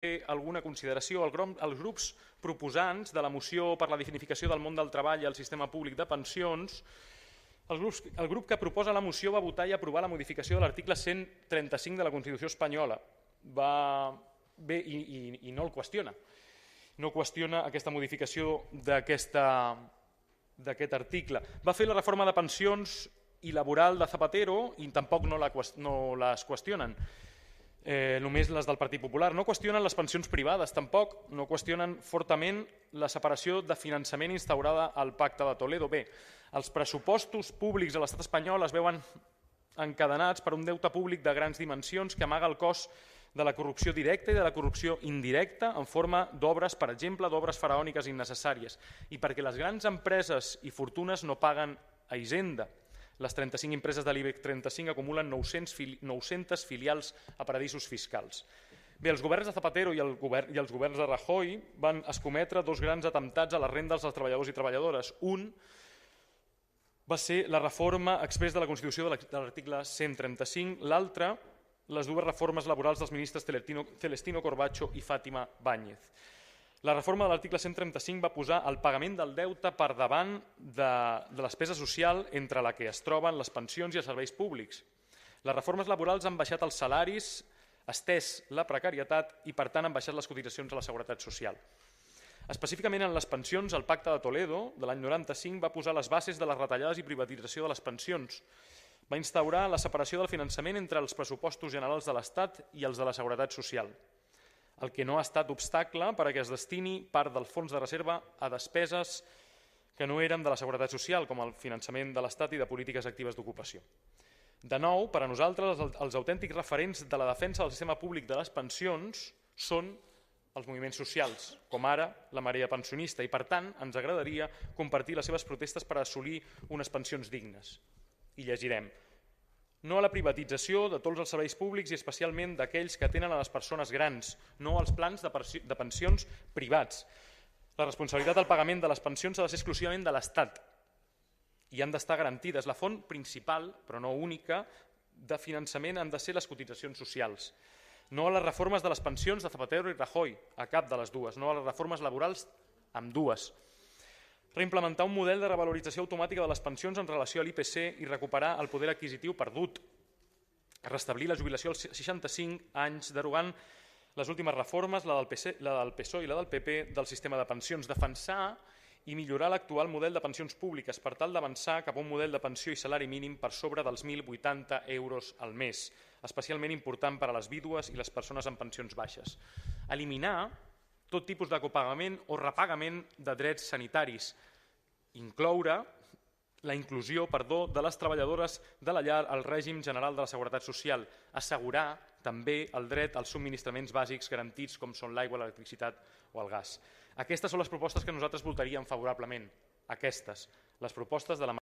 alguna consideració. Els grups proposants de la moció per la dignificació del món del treball i el sistema públic de pensions, el grup que proposa la moció va votar i aprovar la modificació de l'article 135 de la Constitució espanyola. I no el qüestiona. No qüestiona aquesta modificació d'aquest article. Va fer la reforma de pensions i laboral de Zapatero i tampoc no les qüestionen. Només les del Partit Popular. No qüestionen les pensions privades, tampoc no qüestionen fortament la separació de finançament instaurada al Pacte de Toledo. Bé, els pressupostos públics a l'estat espanyol es veuen encadenats per un deute públic de grans dimensions que amaga el cost de la corrupció directa i de la corrupció indirecta en forma d'obres, per exemple, d'obres faraòniques innecessàries, i perquè les grans empreses i fortunes no paguen a Hisenda. Les 35 empreses de l'IBEX 35 acumulen 900 filials a paradisos fiscals. Bé, els governs de Zapatero i els governs de Rajoy van escometre dos grans atemptats a les rendes dels treballadors i treballadores. Un va ser la reforma exprés de la Constitució de l'article 135, l'altre, les dues reformes laborals dels ministres Celestino Corbacho i Fátima Báñez. La reforma de l'article 135 va posar el pagament del deute per davant de la despesa social entre la que es troben les pensions i els serveis públics. Les reformes laborals han baixat els salaris, estès la precarietat i, per tant, han baixat les cotitzacions a la Seguretat Social. Específicament en les pensions, el Pacte de Toledo de l'any 95 va posar les bases de les retallades i privatització de les pensions. Va instaurar la separació del finançament entre els pressupostos generals de l'Estat i els de la Seguretat Social, el que no ha estat obstacle perquè es destini part del fons de reserva a despeses que no eren de la Seguretat Social, com el finançament de l'Estat i de polítiques actives d'ocupació. De nou, per a nosaltres, els autèntics referents de la defensa del sistema públic de les pensions són els moviments socials, com ara la marea pensionista, i per tant ens agradaria compartir les seves protestes per assolir unes pensions dignes. I llegirem: no a la privatització de tots els serveis públics i especialment d'aquells que atenen a les persones grans, no als plans de pensions privats. La responsabilitat del pagament de les pensions ha de ser exclusivament de l'Estat i han d'estar garantides. La font principal, però no única, de finançament han de ser les cotitzacions socials. No a les reformes de les pensions de Zapatero i Rajoy, a cap de les dues. No a les reformes laborals, amb dues. Reimplementar un model de revalorització automàtica de les pensions en relació a l'IPC i recuperar el poder adquisitiu perdut. Restablir la jubilació als 65 anys, derogant les últimes reformes, la del PSOE i la del PP, del sistema de pensions. Defensar i millorar l'actual model de pensions públiques per tal d'avançar cap a un model de pensió i salari mínim per sobre dels 1.080 euros al mes, especialment important per a les vídues i les persones amb pensions baixes. Eliminar tot tipus de copagament o repagament de drets sanitaris. Incloure la inclusió de les treballadores de la llar al règim general de la Seguretat Social. Assegurar també el dret als subministraments bàsics garantits com són l'aigua, l'electricitat o el gas. Aquestes són les propostes que nosaltres votaríem favorablement. Aquestes, les propostes de la